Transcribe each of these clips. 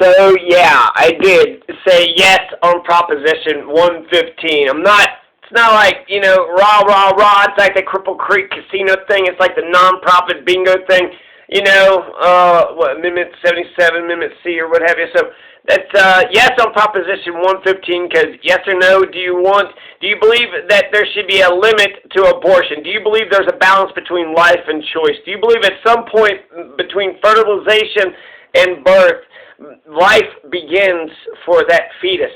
So yeah, I did say yes on Proposition 115. It's not like, rah, rah, rah. It's like the Cripple Creek Casino thing. It's like the non-profit bingo thing. Amendment 77, Amendment C, or what have you. So that's yes on Proposition 115, because yes or no, do you believe that there should be a limit to abortion? Do you believe there's a balance between life and choice? Do you believe at some point between fertilization and birth, life begins for that fetus?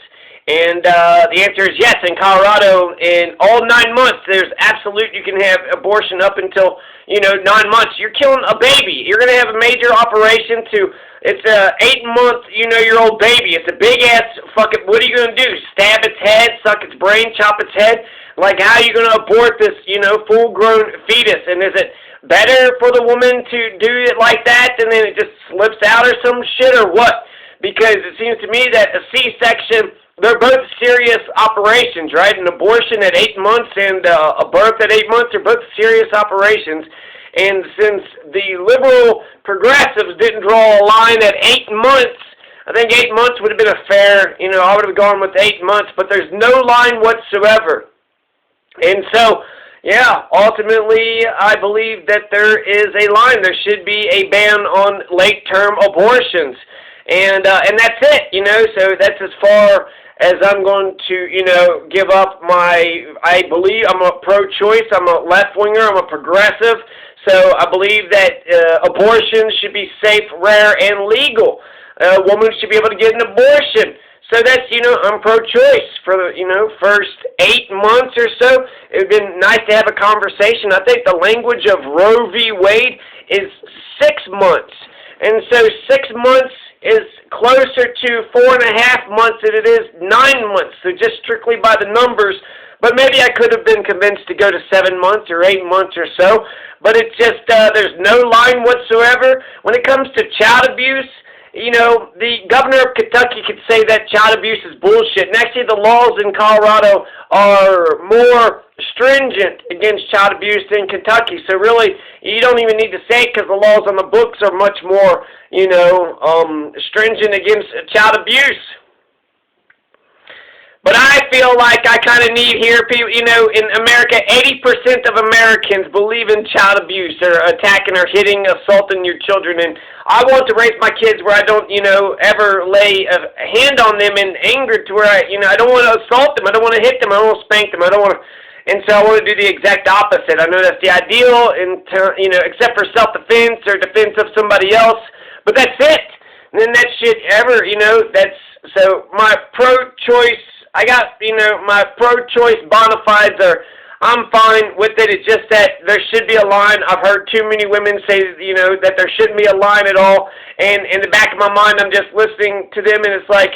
And the answer is yes. In Colorado, in all 9 months, you can have abortion up until, 9 months. You're killing a baby. You're going to have a major operation it's a 8-month, year-old baby. It's a big-ass fucking, what are you going to do? Stab its head, suck its brain, chop its head? Like, how are you going to abort this, full-grown fetus? And is it better for the woman to do it like that and then it just slips out or some shit, or what? Because it seems to me that a C-section, they're both serious operations, right? An abortion at 8 months and a birth at 8 months are both serious operations. And since the liberal progressives didn't draw a line at 8 months, I think 8 months would have been a fair, I would have gone with 8 months, but there's no line whatsoever. And so, yeah, ultimately, I believe that there is a line. There should be a ban on late-term abortions. And that's it, so that's as far as I'm going to, give up I believe I'm a pro-choice, I'm a left-winger, I'm a progressive, so I believe that abortion should be safe, rare, and legal. A woman should be able to get an abortion. So that's, I'm pro-choice for the, first 8 months or so. It would have been nice to have a conversation. I think the language of Roe v. Wade is 6 months. And so 6 months is closer to 4.5 months than it is 9 months. So just strictly by the numbers. But maybe I could have been convinced to go to 7 months or 8 months or so. But it's just, there's no line whatsoever. When it comes to child abuse, the governor of Kentucky could say that child abuse is bullshit. And actually the laws in Colorado are more stringent against child abuse than Kentucky. So really, you don't even need to say it because the laws on the books are much more, stringent against child abuse. But I feel like I kind of need here, people, in America, 80% of Americans believe in child abuse or attacking or hitting, assaulting your children. And I want to raise my kids where I don't, ever lay a hand on them in anger to where I don't want to assault them. I don't want to hit them. I don't want to spank them. I don't want to. And so I want to do the exact opposite. I know that's the ideal, except for self-defense or defense of somebody else. But that's it. And then that shit so my pro-choice, I got, my pro-choice bona fides I'm fine with it. It's just that there should be a line. I've heard too many women say, that there shouldn't be a line at all. And in the back of my mind, I'm just listening to them, and it's like,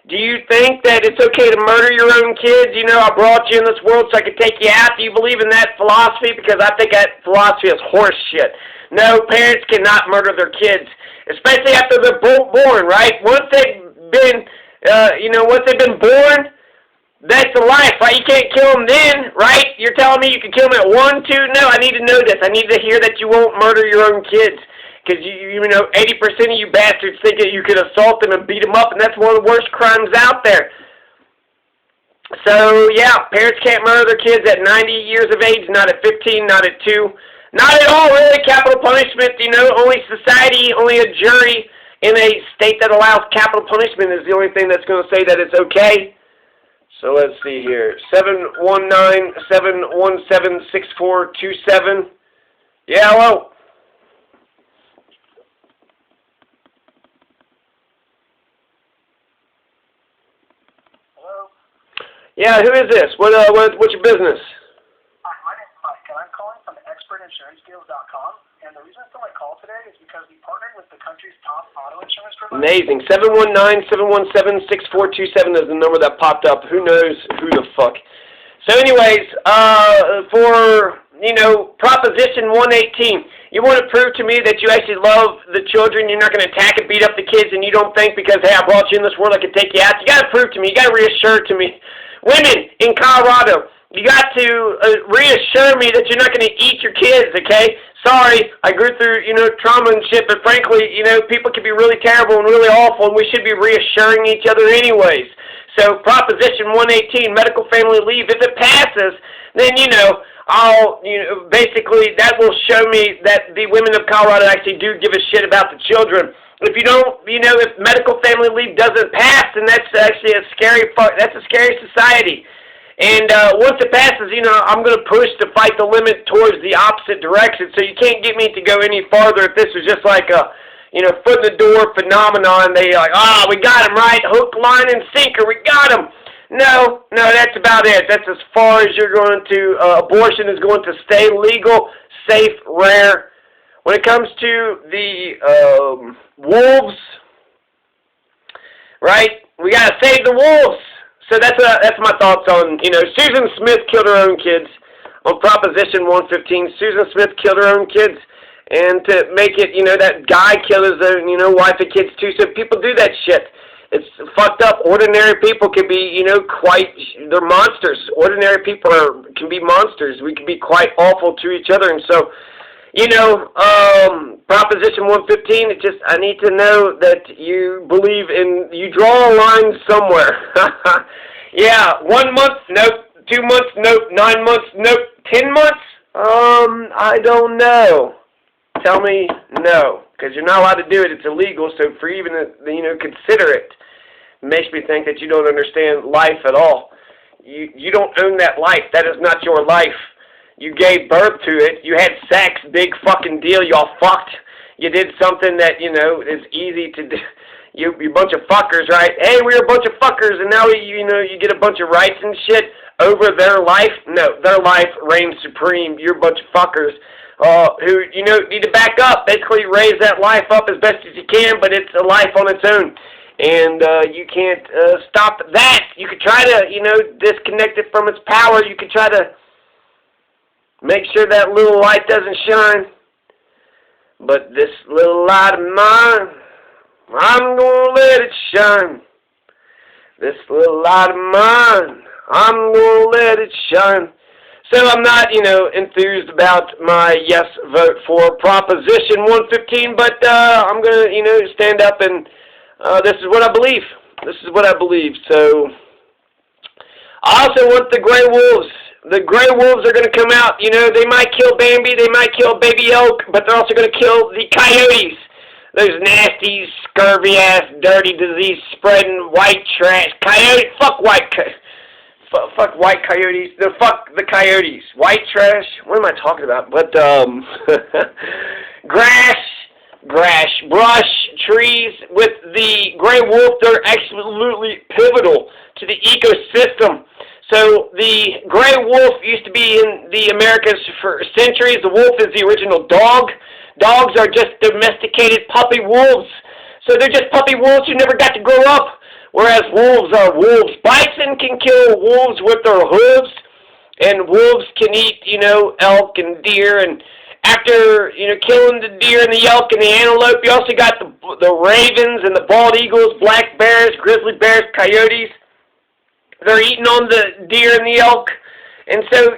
do you think that it's okay to murder your own kids? I brought you in this world so I could take you out. Do you believe in that philosophy? Because I think that philosophy is horse shit. No, parents cannot murder their kids, especially after they're born, right? Once they've been, once they've been born, that's the life, right? You can't kill them then, right? You're telling me you can kill them at 1, 2? No, I need to know this. I need to hear that you won't murder your own kids. Because, 80% of you bastards think that you could assault them and beat them up, and that's one of the worst crimes out there. So, yeah, parents can't murder their kids at 90 years of age, not at 15, not at 2. Not at all, really. Capital punishment, only society, only a jury in a state that allows capital punishment is the only thing that's going to say that it's okay. So let's see here. 719-717-6427. Yeah, hello. Hello? Yeah, who is this? What's your business? Hi, my name is Mike, and I'm calling from expertinsurancedeals.com. And the reason for my call today is because we partnered with the country's top auto insurance provider. Amazing. 719-717-6427 is the number that popped up. Who knows who the fuck. So anyways, for, Proposition 118, you want to prove to me that you actually love the children, you're not going to attack and beat up the kids, and you don't think because, hey, I brought you in this world, I can take you out. You got to prove to me, you got to reassure to me. Women in Colorado, you got to reassure me that you're not going to eat your kids, okay? sorry, I grew through, trauma and shit, but frankly, people can be really terrible and really awful, and we should be reassuring each other anyways. So, Proposition 118, medical family leave, if it passes, then, basically that will show me that the women of Colorado actually do give a shit about the children. If you don't, if medical family leave doesn't pass, then that's actually that's a scary society. And once it passes, I'm going to push to fight the limit towards the opposite direction. So you can't get me to go any farther if this was just like a, foot in the door phenomenon. They like, we got him, right? Hook, line, and sinker. We got him. No, that's about it. That's as far as you're going to, abortion is going to stay legal, safe, rare. When it comes to the wolves, right, we got to save the wolves. So that's my thoughts on, Susan Smith killed her own kids on Proposition 115. Susan Smith killed her own kids. And to make it, that guy killed his own, wife and kids too. So people do that shit. It's fucked up. Ordinary people can be, they're monsters. Ordinary people can be monsters. We can be quite awful to each other. And so, Proposition 115, I need to know that you believe you draw a line somewhere. Yeah, 1 month, nope. 2 months, nope. 9 months, nope. 10 months? I don't know. Tell me no, because you're not allowed to do it. It's illegal, so for even to, consider it, makes me think that you don't understand life at all. You don't own that life. That is not your life. You gave birth to it. You had sex. Big fucking deal. Y'all fucked. You did something that, is easy to do. You bunch of fuckers, right? Hey, we're a bunch of fuckers, and now, you get a bunch of rights and shit over their life. No, their life reigns supreme. You're a bunch of fuckers who, need to back up. Basically raise that life up as best as you can, but it's a life on its own. And you can't stop that. You could try to, disconnect it from its power. You could try to make sure that little light doesn't shine. But this little light of mine, I'm going to let it shine. This little light of mine, I'm going to let it shine. So I'm not, enthused about my yes vote for Proposition 115, but I'm going to, stand up and this is what I believe. This is what I believe. So I also want the gray wolves. The gray wolves are going to come out. They might kill Bambi, they might kill baby elk, but they're also going to kill the coyotes. Those nasty, scurvy-ass, dirty, disease-spreading white trash. Coyote, fuck white coyotes. Fuck the coyotes. White trash? What am I talking about? But, brush, trees with the gray wolf, they're absolutely pivotal to the ecosystem. So the gray wolf used to be in the Americas for centuries. The wolf is the original dog. Dogs are just domesticated puppy wolves. So they're just puppy wolves who never got to grow up, whereas wolves are wolves. Bison can kill wolves with their hooves, and wolves can eat, elk and deer. And after, killing the deer and the elk and the antelope, you also got the ravens and the bald eagles, black bears, grizzly bears, coyotes. They're eating on the deer and the elk. And so,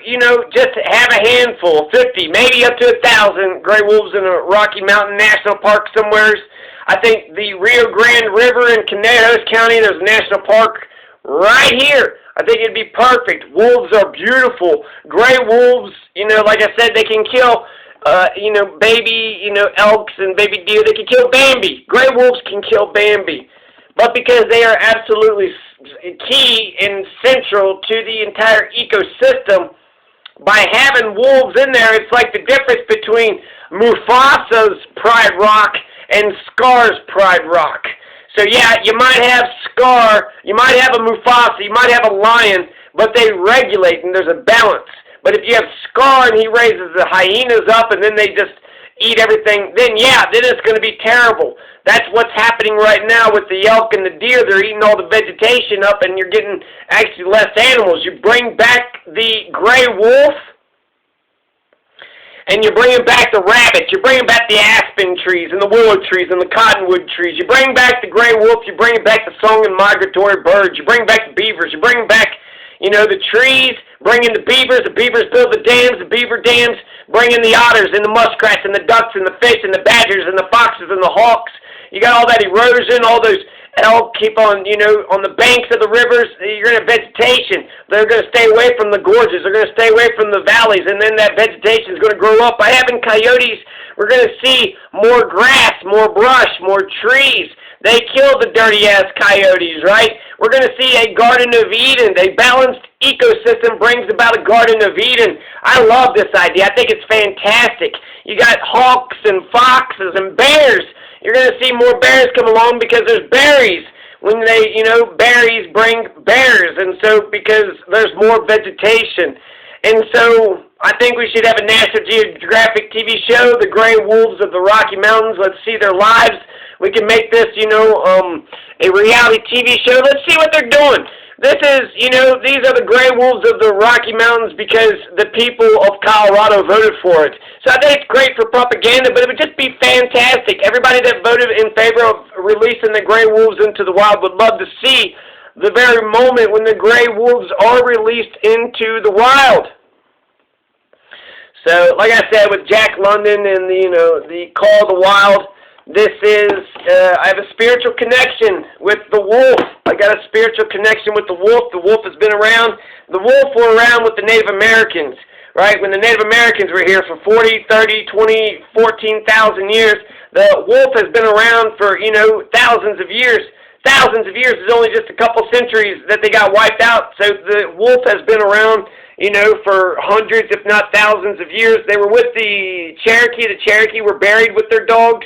just have a handful, 50, maybe up to 1,000 gray wolves in a Rocky Mountain National Park somewhere. I think the Rio Grande River in Conejos County, there's a national park right here. I think it'd be perfect. Wolves are beautiful. Gray wolves, like I said, they can kill, baby, elks and baby deer. They can kill Bambi. Gray wolves can kill Bambi. But because they are absolutely key and central to the entire ecosystem, by having wolves in there, it's like the difference between Mufasa's Pride Rock and Scar's Pride Rock. So yeah, you might have Scar, you might have a Mufasa, you might have a lion, but they regulate and there's a balance. But if you have Scar and he raises the hyenas up and then they just eat everything, then it's going to be terrible. That's what's happening right now with the elk and the deer. They're eating all the vegetation up and you're getting actually less animals. You bring back the gray wolf and you're bringing back the rabbit. You're bringing back the aspen trees and the willow trees and the cottonwood trees. You bring back the gray wolf. You bring back the song and migratory birds. You bring back the beavers. You bring back, you know, the trees bring in the beavers build the beaver dams bring in the otters and the muskrats and the ducks and the fish and the badgers and the foxes and the hawks. You got all that erosion, all those elk keep on, you know, on the banks of the rivers. You're going to have vegetation. They're going to stay away from the gorges. They're going to stay away from the valleys, and then that vegetation is going to grow up. By having coyotes, we're going to see more grass, more brush, more trees. They killed the dirty-ass coyotes, right? We're going to see a Garden of Eden. A balanced ecosystem brings about a Garden of Eden. I love this idea. I think it's fantastic. You got hawks and foxes and bears. You're going to see more bears come along because there's berries. When they, you know, berries bring bears, and so because there's more vegetation. And so I think we should have a National Geographic TV show, The Gray Wolves of the Rocky Mountains. Let's see their lives. We can make this, you know, a reality TV show. Let's see what they're doing. This is, you know, these are the Gray Wolves of the Rocky Mountains because the people of Colorado voted for it. So I think it's great for propaganda, but it would just be fantastic. Everybody that voted in favor of releasing the Gray Wolves into the wild would love to see the very moment when the Gray Wolves are released into the wild. So, like I said, with Jack London and the, you know, the Call of the Wild, this is, I have a spiritual connection with the wolf. I got a spiritual connection with the wolf. The wolf has been around. The wolf were around with the Native Americans, right? When the Native Americans were here for 40, 30, 20, 14,000 years, the wolf has been around for, you know, thousands of years. Thousands of years is only just a couple centuries that they got wiped out. So the wolf has been around, you know, for hundreds, if not thousands of years. They were with the Cherokee. The Cherokee were buried with their dogs.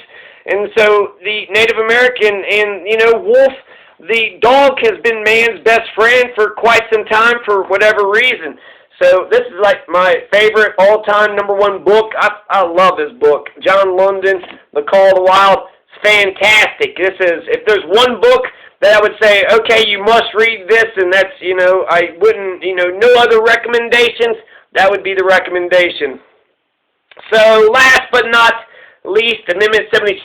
And so the Native American and, you know, wolf, the dog has been man's best friend for quite some time for whatever reason. So this is like my favorite all-time #1 book. I love this book. John London, The Call of the Wild. It's fantastic. This is, if there's one book that I would say, okay, you must read this, and that's, you know, I wouldn't, you know, no other recommendations, that would be the recommendation. So last but not least, Amendment 76,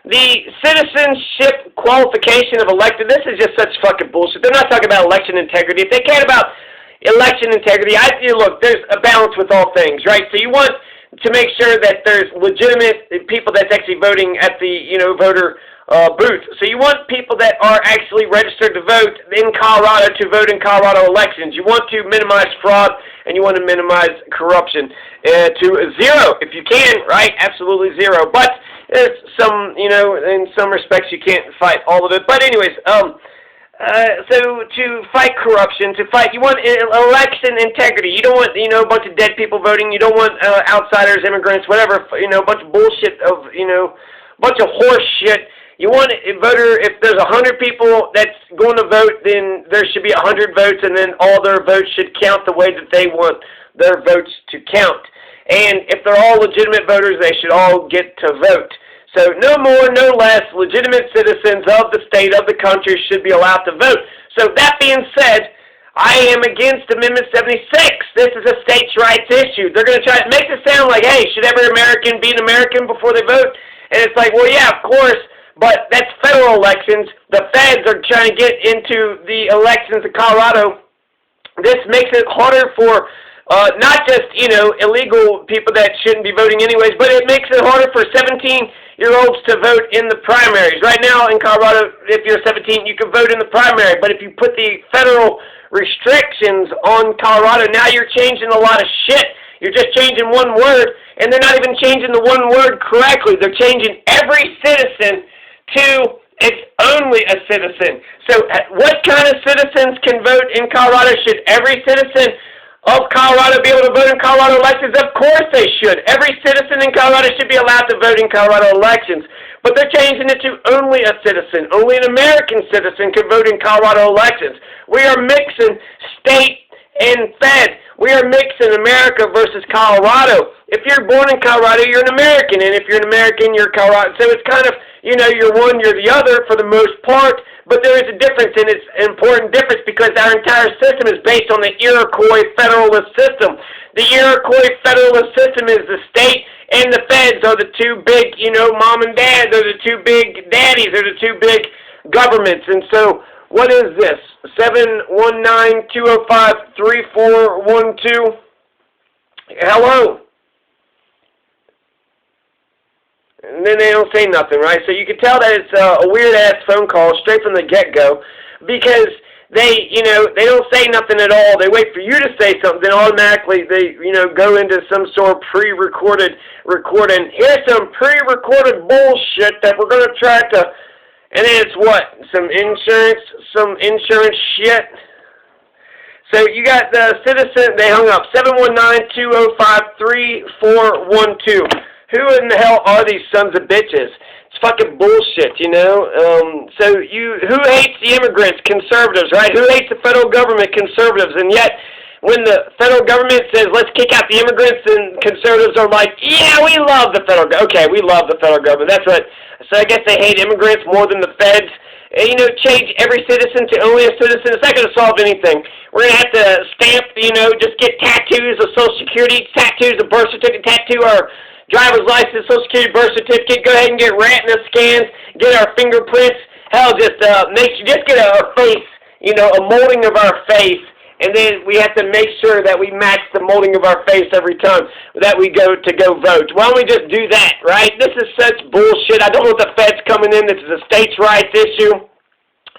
the citizenship qualification of elected. This is just such fucking bullshit. They're not talking about election integrity. If they cared about election integrity, look, there's a balance with all things, right? So you want to make sure that there's legitimate people that's actually voting at the, you know, voter booth. So you want people that are actually registered to vote in Colorado to vote in Colorado elections. You want to minimize fraud, and you want to minimize corruption to zero if you can, right? Absolutely zero. But there's some, you know, in some respects you can't fight all of it. But anyways, so to fight corruption, you want election integrity. You don't want, you know, a bunch of dead people voting. You don't want outsiders, immigrants, whatever, you know, a bunch of bullshit of, you know, a bunch of horse shit. You want a voter, if there's 100 people that's going to vote, then there should be 100 votes, and then all their votes should count the way that they want their votes to count. And if they're all legitimate voters, they should all get to vote. So no more, no less, legitimate citizens of the state, of the country, should be allowed to vote. So that being said, I am against Amendment 76. This is a states' rights issue. They're going to try to make it sound like, hey, should every American be an American before they vote? And it's like, well, yeah, of course, but that's federal elections. The feds are trying to get into the elections in Colorado. This makes it harder for not just, you know, illegal people that shouldn't be voting anyways, but it makes it harder for 17-year-olds to vote in the primaries. Right now in Colorado, if you're 17, you can vote in the primary, but if you put the federal restrictions on Colorado, now you're changing a lot of shit. You're just changing one word, and they're not even changing the one word correctly. They're changing every citizen to it's only a citizen. So what kind of citizens can vote in Colorado? Should every citizen of Colorado be able to vote in Colorado elections? Of course they should. Every citizen in Colorado should be allowed to vote in Colorado elections. But they're changing it to only a citizen. Only an American citizen can vote in Colorado elections. We are mixing state and fed. We are mixing America versus Colorado. If you're born in Colorado, you're an American. And if you're an American, you're Colorado. So it's kind of, you know, you're one, you're the other for the most part. But there is a difference, and it's an important difference because our entire system is based on the Iroquois Federalist system. The Iroquois Federalist system is the state and the feds are the two big, you know, mom and dad. They're the two big daddies. They're the two big governments. And so What is this? 719-205-3412. Hello. And then they don't say nothing, right? So you can tell that it's a weird-ass phone call straight from the get-go because they, they don't say nothing at all. They wait for you to say something, then automatically they, go into some sort of pre-recorded recording. Here's some pre-recorded bullshit that we're going to try to, and then it's what? Some insurance shit. So you got the citizen, they hung up, 719-205-3412. Who in the hell are these sons of bitches? It's fucking bullshit, So who hates the immigrants? Conservatives, right? Who hates the federal government? Conservatives. And yet, when the federal government says, let's kick out the immigrants, and conservatives are like, yeah, we love the federal government. Okay, we love the federal government. That's what, so I guess they hate immigrants more than the feds. Change every citizen to only a citizen. It's not going to solve anything. We're going to have to stamp, just get tattoos of Social Security, tattoos of birth certificate, tattoo our driver's license, Social Security, birth certificate. Go ahead and get retina scans, get our fingerprints. Hell, just get our face, a molding of our face. And then we have to make sure that we match the molding of our face every time that we go vote. Why don't we just do that, right? This is such bullshit. I don't want the feds coming in. This is a states' rights issue.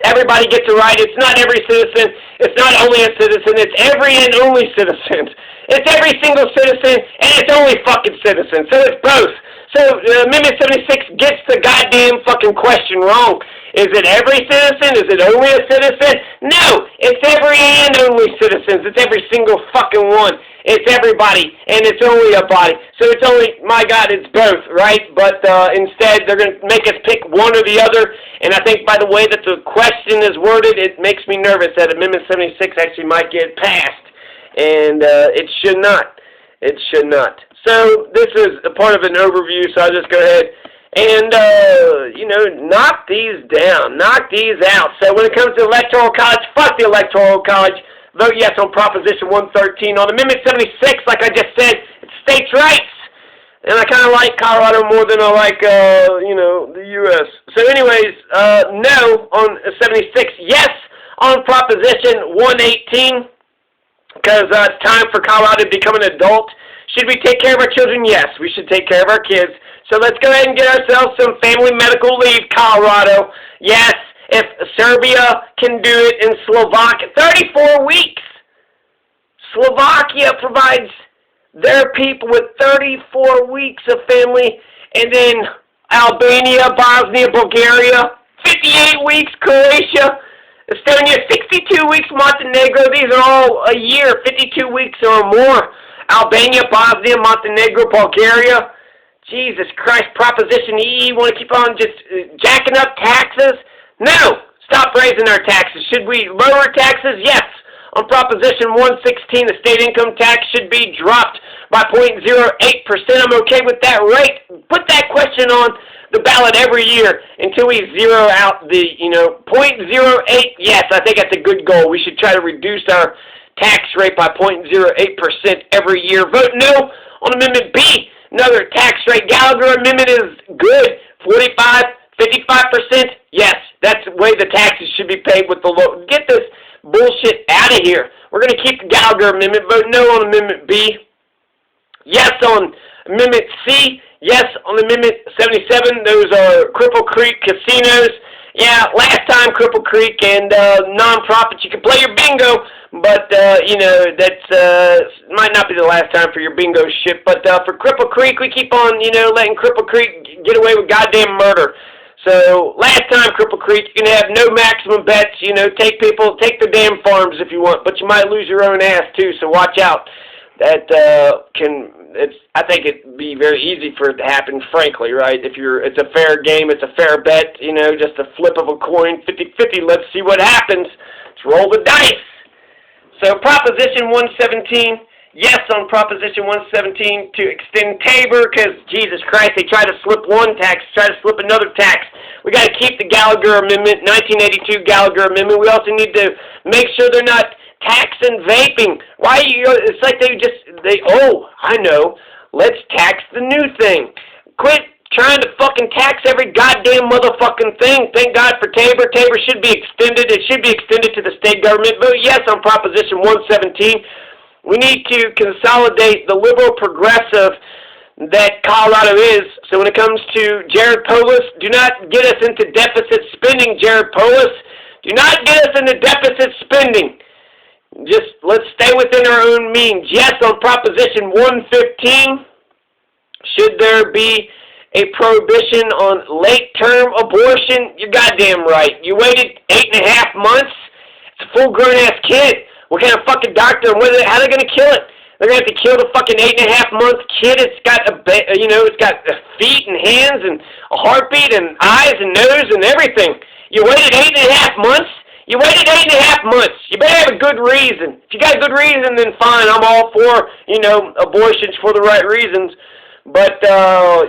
Everybody gets a right. It's not every citizen. It's not only a citizen. It's every and only citizen. It's every single citizen, and it's only fucking citizen. So it's both. So Amendment 76 gets the goddamn fucking question wrong. Is it every citizen? Is it only a citizen? No, it's every and only citizens. It's every single fucking one. It's everybody, and it's only a body. So it's only, my God, it's both, right? But instead, they're going to make us pick one or the other. And I think by the way that the question is worded, it makes me nervous that Amendment 76 actually might get passed. And it should not. It should not. So this is a part of an overview, so I'll just go ahead and, knock these down, knock these out. So when it comes to Electoral College, fuck the Electoral College. Vote yes on Proposition 113. On Amendment 76, like I just said, it's states' rights. And I kind of like Colorado more than I like, the U.S. So anyways, no on 76, yes on Proposition 118, because it's time for Colorado to become an adult. Should we take care of our children? Yes, we should take care of our kids. So let's go ahead and get ourselves some family medical leave, Colorado. Yes, if Serbia can do it in Slovakia, 34 weeks. Slovakia provides their people with 34 weeks of family. And then Albania, Bosnia, Bulgaria, 58 weeks, Croatia, Estonia, 62 weeks, Montenegro. These are all a year, 52 weeks or more. Albania, Bosnia, Montenegro, Bulgaria. Jesus Christ, Proposition E, you want to keep on just jacking up taxes? No! Stop raising our taxes. Should we lower taxes? Yes. On Proposition 116, the state income tax should be dropped by 0.08%. I'm okay with that rate. Put that question on the ballot every year until we zero out the, 0.08. Yes, I think that's a good goal. We should try to reduce our tax rate by 0.08% every year. Vote no on Amendment B. Another tax rate. Gallagher Amendment is good. 45, 55%. Yes, that's the way the taxes should be paid with the low. Get this bullshit out of here. We're going to keep the Gallagher Amendment. Vote no on Amendment B. Yes on Amendment C. Yes on Amendment 77. Those are Cripple Creek casinos. Yeah, last time Cripple Creek and non-profits, you can play your bingo, but, that's might not be the last time for your bingo shit. But for Cripple Creek, we keep on, letting Cripple Creek get away with goddamn murder. So last time Cripple Creek, you can have no maximum bets, take the damn farms if you want, but you might lose your own ass too, so watch out. That I think it'd be very easy for it to happen, frankly, right? It's a fair game, it's a fair bet, just a flip of a coin, 50-50, let's see what happens. Let's roll the dice. So Proposition 117, yes on Proposition 117 to extend Tabor, because Jesus Christ, they try to slip one tax, try to slip another tax. We got to keep the Gallagher Amendment, 1982 Gallagher Amendment. We also need to make sure they're not taxing vaping. Why it's like I know. Let's tax the new thing. Quit trying to fucking tax every goddamn motherfucking thing. Thank God for Tabor. Tabor should be extended. It should be extended to the state government. Vote yes on Proposition 117. We need to consolidate the liberal progressive that Colorado is. So when it comes to Jared Polis, do not get us into deficit spending, Jared Polis. Do not get us into deficit spending. Just let's stay within our own means. Yes on Proposition 115. Should there be a prohibition on late-term abortion? You're goddamn right. You waited 8.5 months? It's a full-grown-ass kid. What kind of fucking doctor? How are they going to kill it? They're going to have to kill the fucking 8.5-month kid. It's got it's got feet and hands and a heartbeat and eyes and nose and everything. You waited 8.5 months? You waited 8.5 months. You better have a good reason. If you got a good reason, then fine. I'm all for, abortions for the right reasons. But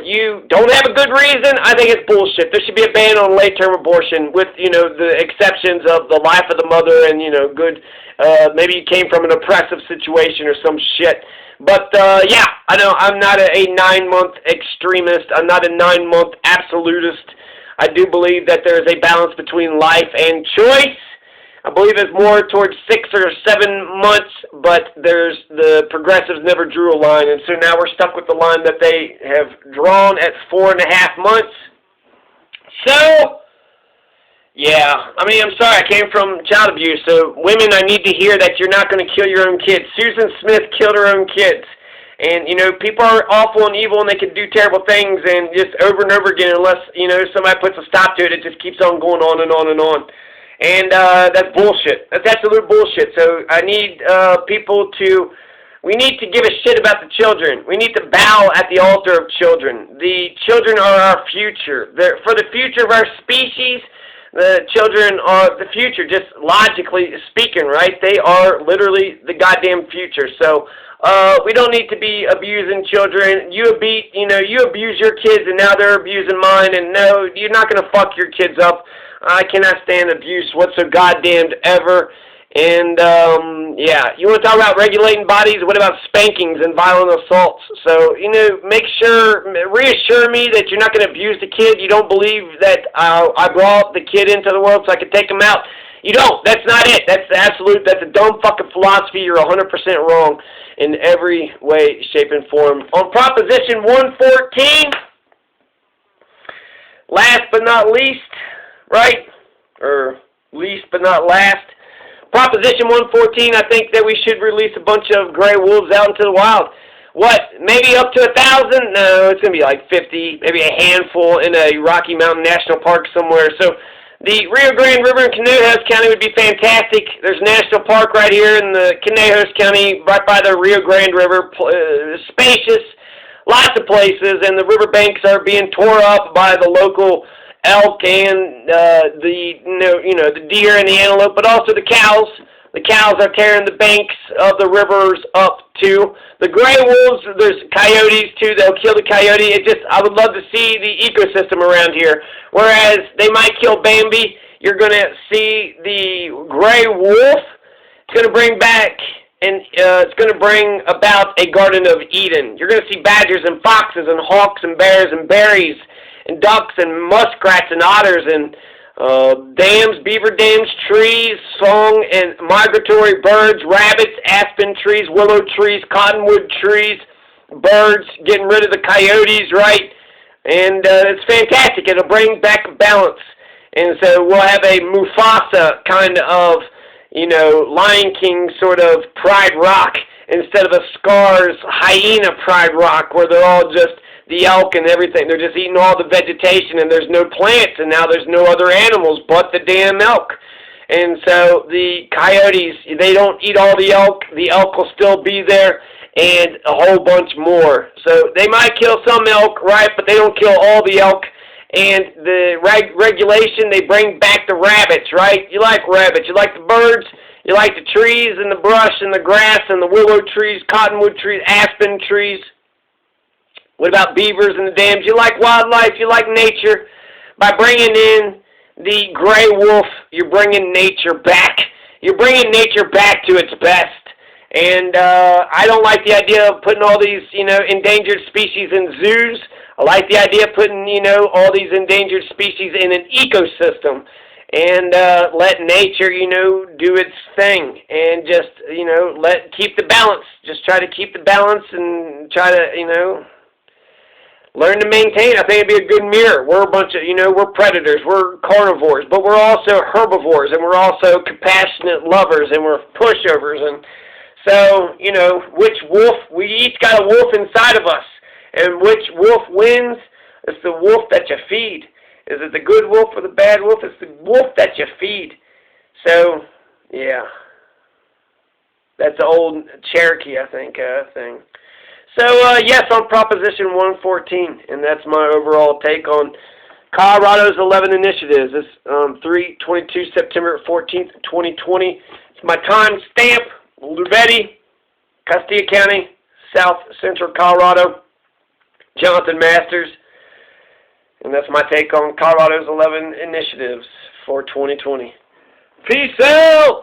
you don't have a good reason, I think it's bullshit. There should be a ban on late-term abortion with, the exceptions of the life of the mother and, good, maybe you came from an oppressive situation or some shit. But, yeah, I know I'm not a 9-month extremist. I'm not a 9-month absolutist. I do believe that there is a balance between life and choice. I believe it's more towards 6 or 7 months, but the progressives never drew a line, and so now we're stuck with the line that they have drawn at 4.5 months. So, yeah, I'm sorry, I came from child abuse, so women, I need to hear that you're not going to kill your own kids. Susan Smith killed her own kids. And, people are awful and evil and they can do terrible things, and just over and over again, unless, somebody puts a stop to it, it just keeps on going on and on and on. And that's bullshit. That's absolute bullshit. So I need we need to give a shit about the children. We need to bow at the altar of children. The children are our future. For the future of our species, the children are the future, just logically speaking, right? They are literally the goddamn future. So we don't need to be abusing children. You abuse your kids, and now they're abusing mine. And no, you're not going to fuck your kids up. I cannot stand abuse whatsoever goddamned ever. And, yeah, you want to talk about regulating bodies? What about spankings and violent assaults? So, reassure me that you're not going to abuse the kid. You don't believe that I brought the kid into the world so I could take him out. You don't. That's not it. That's a dumb fucking philosophy. You're 100% wrong in every way, shape, and form. On Proposition 114, last but not least, right? Or least but not last. Proposition 114, I think that we should release a bunch of gray wolves out into the wild. What, maybe up to 1,000? No, it's going to be like 50, maybe a handful in a Rocky Mountain National Park somewhere. So the Rio Grande River in Conejos County would be fantastic. There's a national park right here in the Conejos County, right by the Rio Grande River, spacious, lots of places, and the riverbanks are being tore up by the local elk and the deer and the antelope, but also the cows. The cows are tearing the banks of the rivers up too. The gray wolves, there's coyotes too. They'll kill the coyote. I would love to see the ecosystem around here. Whereas they might kill Bambi, you're going to see the gray wolf. It's going to bring back and it's going to bring about a Garden of Eden. You're going to see badgers and foxes and hawks and bears and berries and ducks and muskrats and otters and dams, beaver dams, trees, song and migratory birds, rabbits, aspen trees, willow trees, cottonwood trees, birds, getting rid of the coyotes, right? And it's fantastic. It'll bring back balance. And so we'll have a Mufasa kind of, Lion King sort of Pride Rock instead of a Scar's hyena Pride Rock where they're all just the elk and everything. They're just eating all the vegetation and there's no plants and now there's no other animals but the damn elk. And so the coyotes, they don't eat all the elk. The elk will still be there and a whole bunch more. So they might kill some elk, right, but they don't kill all the elk. And the regulation, they bring back the rabbits, right? You like rabbits. You like the birds. You like the trees and the brush and the grass and the willow trees, cottonwood trees, aspen trees. What about beavers and the dams? You like wildlife. You like nature. By bringing in the gray wolf, you're bringing nature back. You're bringing nature back to its best. And I don't like the idea of putting all these, endangered species in zoos. I like the idea of putting, all these endangered species in an ecosystem and let nature, do its thing and just, keep the balance. Just try to keep the balance and try to, learn to maintain. I think it'd be a good mirror. We're a bunch of, we're predators, we're carnivores, but we're also herbivores, and we're also compassionate lovers, and we're pushovers. And so, which wolf, we each got a wolf inside of us. And which wolf wins? It's the wolf that you feed. Is it the good wolf or the bad wolf? It's the wolf that you feed. So, yeah. That's the old Cherokee, I think, thing. So, yes, on Proposition 114, and that's my overall take on Colorado's 11 initiatives. This 3/22, September 14th, 2020. It's my time stamp, Lubetti, Castilla County, South Central Colorado, Jonathan Masters, and that's my take on Colorado's 11 initiatives for 2020. Peace out!